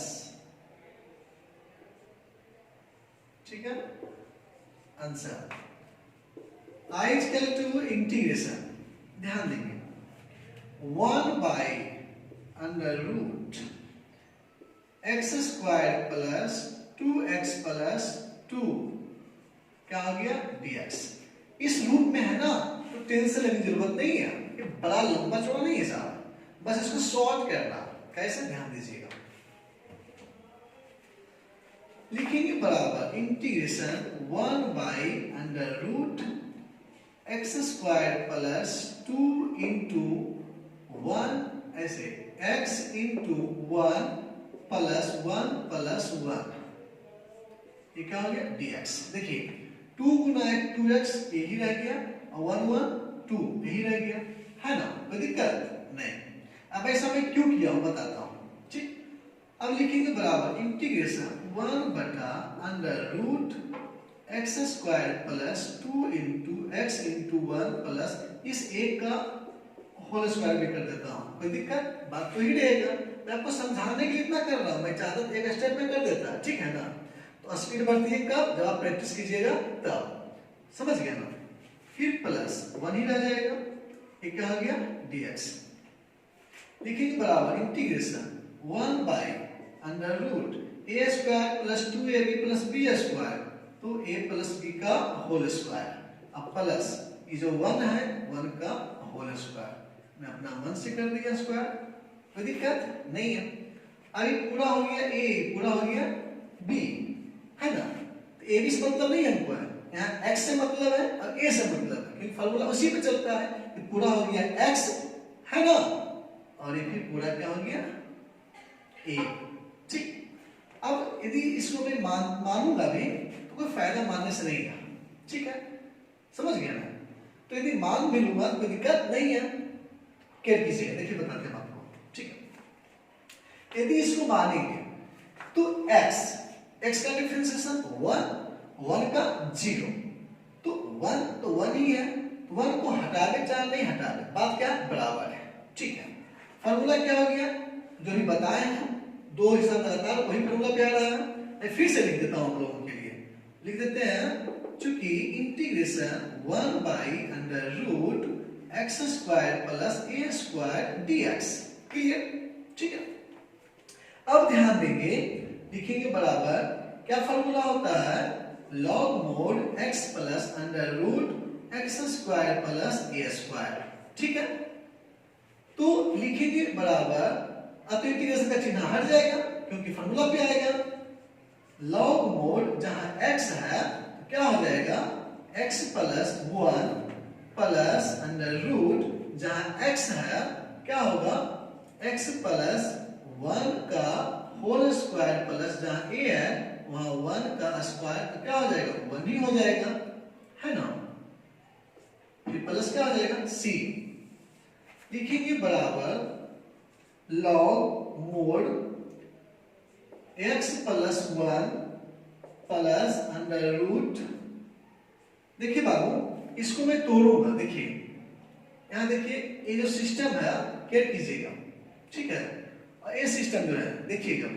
ठीक है। Answer I equal to integration, ध्यान देंगे 1 by under root x square plus 2x plus 2 क्या हो गया dx। इस रूप में है ना तो टेंशन लेने की जरूरत नहीं है, ये बड़ा लंबा चौड़ा नहीं है साहब, बस इसको सॉल्व करना। कैसे, ध्यान दीजिएगा। लिखेंगे बराबर integration 1 by under root x square plus 2 into 1, ऐसे x इंटू 1 प्लस 1 ये क्या हो गया dx। देखिए 2 गुना 2x यही रह गया और 1 2 यही रह गया, है ना, कोई दिक्कत नहीं। अब ऐसा मैं क्यों किया हूं बताता हूं, ठीक। अब लिखेंगे बराबर इंटीग्रेशन 1 बटा under root x square plus 2 into x into 1 plus इस एक का होल स्क्वायर भी कर देता हूं, कोई दिक्कत, बात तो ही रहेगा। मैं आपको समझाने के लिए इतना कर रहा हूं, मैं चाहता था एक स्टेप में कर देता, ठीक है ना। तो स्पीड बढ़ती है कब, जब आप प्रैक्टिस कीजिएगा तब, समझ गया ना। फिर प्लस 1 ही रह जाएगा, ये क्या हो गया dx। लिखिए बराबर integration 1 by under root A square plus 2ab plus b square, तो a प्लस b का होल स्क्वायर, अब प्लस ये जो 1 है 1 का होल स्क्वायर, मैं अपना मन से कर दिया स्क्वायर, कोई दिक्कत नहीं है। अभी पूरा हो गया a, पूरा हो गया b, है ना। तो a b से मतलब नहीं हमको है, यहाँ x से मतलब है और a से मतलब है, क्योंकि फार्मूला उसी पे चलता है। कि पूरा हो गया x, है ना, और ये फिर पूरा क्या हो गया a, ठीक। अब यदि इसको मैं मानूंगा भी तो कोई फायदा मानने से नहीं है, ठीक है, समझ गया ना। तो यदि मान भी लूंगा तो कोई दिक्कत नहीं है, क्या कीजिएगा, देखिए बताते हैं आपको, ठीक है। यदि इसको मानेंगे तो x का डिफरेंशिएशन 1 का 0, तो 1 ही है, 1 को हटा दे चाहे नहीं हटा दे, बात क्या बराबर है, ठीक है। फार्मूला क्या हो गया, जो भी बताए हैं दो हिसाब लगातार वही फार्मूला पे आ रहा है। मैं फिर से लिख देता हूं आप लोगों के लिए, लिख देते हैं, चूंकि integration 1 by under root x square plus A square dx, clear, ठीक है। अब ध्यान देंगे, लिखेंगे बराबर क्या फार्मूला होता है, log mod x plus under root x square plus ए स्क्वायर, ठीक है। तो लिखेंगे बराबर, अब तो इंटीग्रेशन का चिन्ह हट जाएगा क्योंकि फार्मूला पे आएगा। लॉग मोड जहां x है तो क्या हो जाएगा x plus 1 plus under root जहां x है क्या होगा x प्लस 1 का होल स्क्वायर प्लस जहां a है वहां 1 का स्क्वायर, तो क्या हो जाएगा 1 ही हो जाएगा, है ना। फिर प्लस क्या हो जाएगा c, लिखेंगे बराबर log mod x plus 1 plus under root, देखिए बाबू इसको मैं तोड़ूंगा, देखिए यहां देखिए ये जो सिस्टम है क्या कीजिएगा, ठीक है, और ये सिस्टम जो है देखिएगा,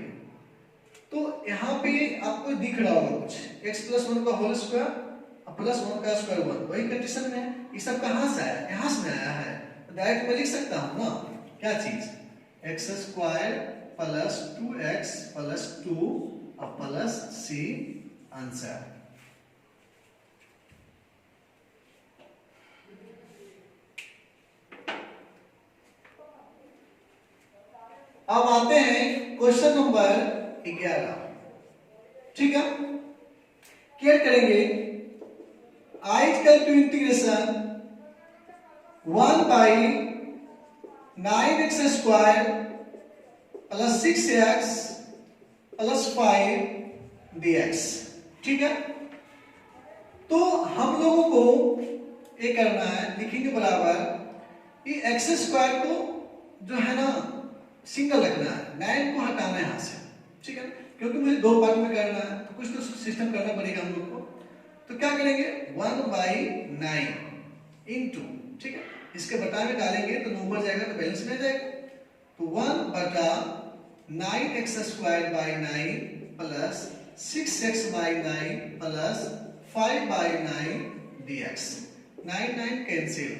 तो यहाँ पे आपको दिख रहा होगा कुछ x प्लस 1 का होल स्क्वायर प्लस 1 का स्क्वायर 1, वही कंडीशन में ये सब कहां से आया, यहां से आया है, तो डायरेक्ट मैं लिख सकता हूं ना क्या चीज, x square plus 2x plus 2 और प्लस c, आंसर। अब आते हैं क्वेश्चन नंबर 11, ठीक है, क्या करेंगे, i equal to integration 1 by 9x square plus 6x plus 5 dx। ठीक है, तो हम लोगों को ये करना है, लिखेंगे बराबर ये एक्स स्क्वायर को जो है ना सिंगल रखना है, 9 को हटाना है यहाँ से। ठीक है, क्योंकि मुझे 2 पार्ट में करना है तो कुछ तो सिस्टम करना पड़ेगा हम लोग को। तो क्या करेंगे 1/9 इंटू, ठीक है, इसके बटा में डालेंगे तो नंबर जाएगा तो बैलेंस में जाएगा। तो 1/9x² 9 plus 6x/9 plus 5/9 dx। 9 9 cancel,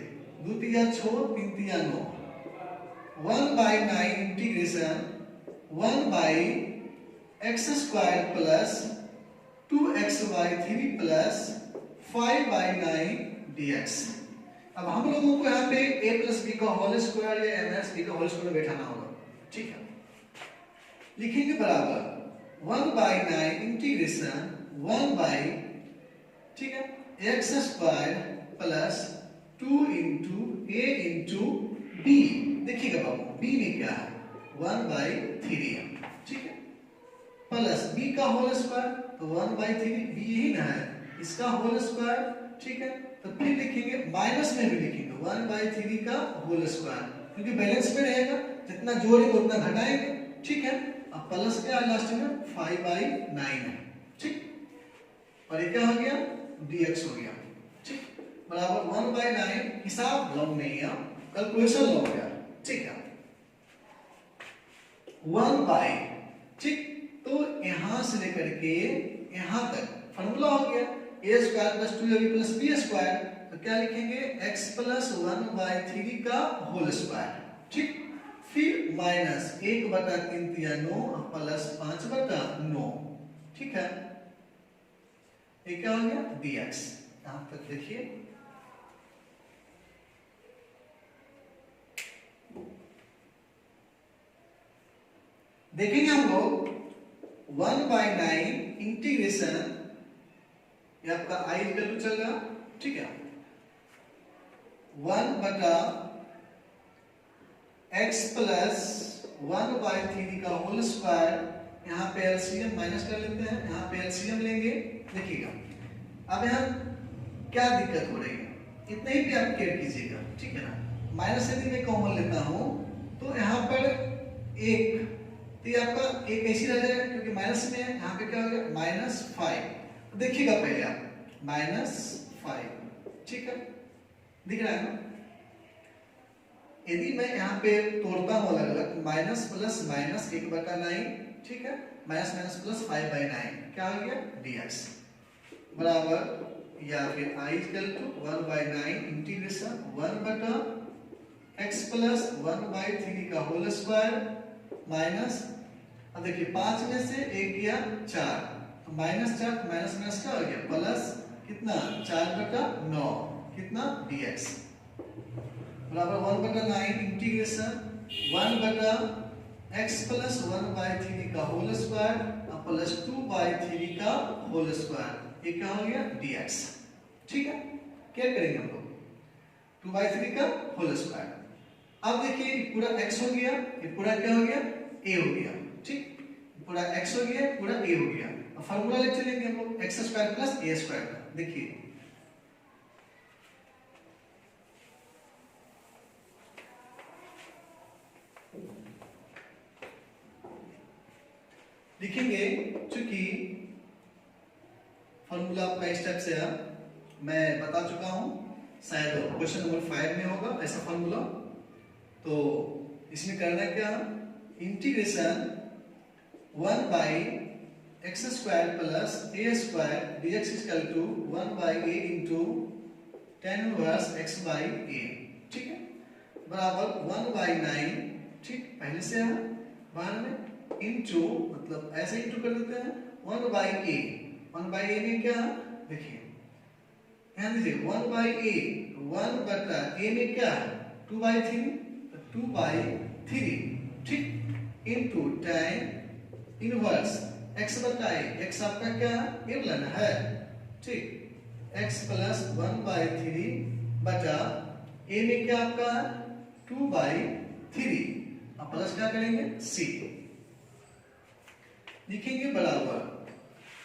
2 तिया 6 3 तिया 9। 1/9 integration 1/x² plus 2x/3 plus 5/9 dx। अब हम लोगों को यहाँ पे a प्लस बी का होल स्क्वायर या ms b का होल स्क्वायर बैठाना होगा। ठीक है, लिखेंगे बराबर 1/9 इंटीग्रेशन 1/, ठीक है, x² plus 2 into a into b। देखिएगा बाबू b में क्या है 1/3, ठीक है, प्लस b का होल स्क्वायर तो 1/3, b यही ना है, इसका होल स्क्वायर। ठीक है, तो फिर लिखेंगे माइनस में भी लिखेंगे 1/3 का होल स्क्वायर, क्योंकि बैलेंस में रहेगा, जितना जोड़ेंगे उतना घटाएंगे। ठीक है, अब प्लस क्या लास्ट में 5/9 है। ठीक, और ये क्या हो गया dx हो गया। ठीक, बराबर 1/9। हिसाब लॉन्ग नहीं है, कैलकुलेशन लॉन्ग है। ठीक है, 1/, ठीक, तो यहां से लेकर के यहां तक फार्मूला हो गया a² plus 2ab plus b²। तो क्या लिखेंगे x प्लस 1/3 का होल स्क्वायर। ठीक, फिर माइनस 1/3 तिया 9 प्लस 5/9। ठीक है, ये क्या हो गया dx। यहां तक देखिए, देखेंगे हम लोग 1/9 इंटीग्रेशन, ये आपका i इक्वल टू चल रहा। ठीक है, 1/x प्लस 1/3 का होल स्क्वायर। यहाँ पे एलसीएम माइनस कर लेते हैं, यहाँ पे एलसीएम लेंगे। देखिएगा अब यहाँ क्या दिक्कत हो रही है, इतने ही पे आप केयर कीजिएगा। ठीक है ना, माइनस यदि मैं कॉमन लेता हूँ तो यहाँ पर एक, तो ये आपका एक ऐसी रह जाएगा क्योंकि माइनस में है। यहाँ पे क्या हो गया -5। देखिएगा पहले आप -5। ठीक है, दिख रहा है ना। यदि मैं यहाँ पे तोड़ता हूँ अलग अलग, माइनस प्लस माइनस 1/9, ठीक है, माइनस माइनस प्लस 5/9, क्या हो गया dx बराबर, या फिर i equal to 1/9 integration 1/x plus 1/3 का होल स्क्वायर माइनस, अब देखिए 5 में से 1 गया 4, तो -4 माइनस माइनस क्या हो गया प्लस, कितना 4/9, कितना dx बराबर 1/9 इंटीग्रेशन 1/x प्लस 1/3 का होल स्क्वायर प्लस 2/3 का होल स्क्वायर, ये क्या हो गया dx। ठीक है, क्या करेंगे हम लोग 2/3 का होल स्क्वायर। अब देखिए पूरा x हो गया, ये पूरा क्या हो गया a हो गया। ठीक, पूरा x हो गया, पूरा a हो गया। अब फार्मूला ले चलेंगे हम लोग x² प्लस a² का। देखिए लिखेंगे, चूंकि फार्मूला आपका इस टाइप से है, मैं बता चुका हूं, शायद क्वेश्चन नंबर 5 में होगा ऐसा फार्मूला। तो इसमें करना क्या, integration 1/x² plus a² dx equal to 1/a into tan inverse x/a। ठीक है, बराबर 1/9, ठीक, पहले से है बाहर में, इंटू मतलब ऐसे इंटू कर देते हैं 1/a। 1/a में क्या, देखिए ध्यान दीजिए 1/a, 1/a में क्या है 2/3, 2/3, ठीक, into tan inverse x/a। x आपका क्या है a लेना है। ठीक, x प्लस 1/3 बटा a में क्या आपका 2/3, अब प्लस क्या करेंगे c। लिखेंगे बराबर,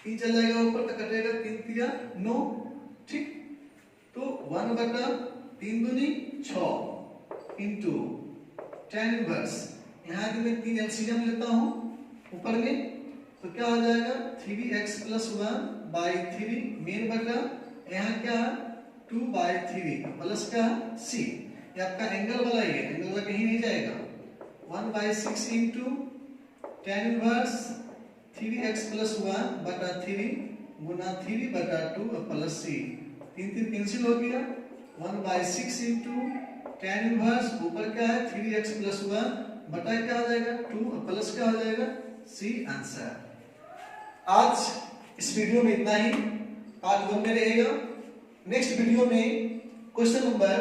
3 चल जाएगा ऊपर तक कटेगा, 3 तिया 9, ठीक। तो 1/3 दूनी 6 इंटू tan इनवर्स, यहाँ की मैं 3 एलसीएम लेता हूँ ऊपर में, तो क्या हो जाएगा 3x + 1/3 मेन बटा यहाँ क्या 2/3 प्लस क्या c, ये आपका एंगल वाला ही है, एंगल वाला कहीं नहीं जाएगा, 1/6 इंटू tan इनवर्स 3x + 1/3 गुना 3/2 प्लस c, 3 कैंसिल हो गया, 1/6 इंटू tan इनवर्स ऊपर क्या है 3x + 1 बटा क्या हो जाएगा 2 प्लस क्या हो जाएगा c आंसर। आज इस वीडियो में इतना ही, पार्ट 1 में रहेगा, नेक्स्ट वीडियो में क्वेश्चन नंबर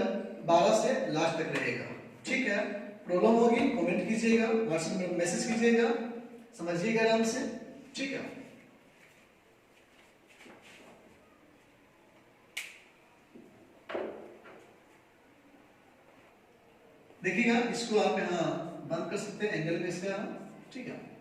12 से लास्ट तक रहेगा, ठीक है। प्रॉब्लम होगी कमेंट कीजिएगा, व्हाट्सएप में मैसेज कीजिएगा, समझिएगा आराम से, ठीक है। देखिएगा इसको आप यहाँ बंद कर सकते हैं एंगल में इसका, ठीक है।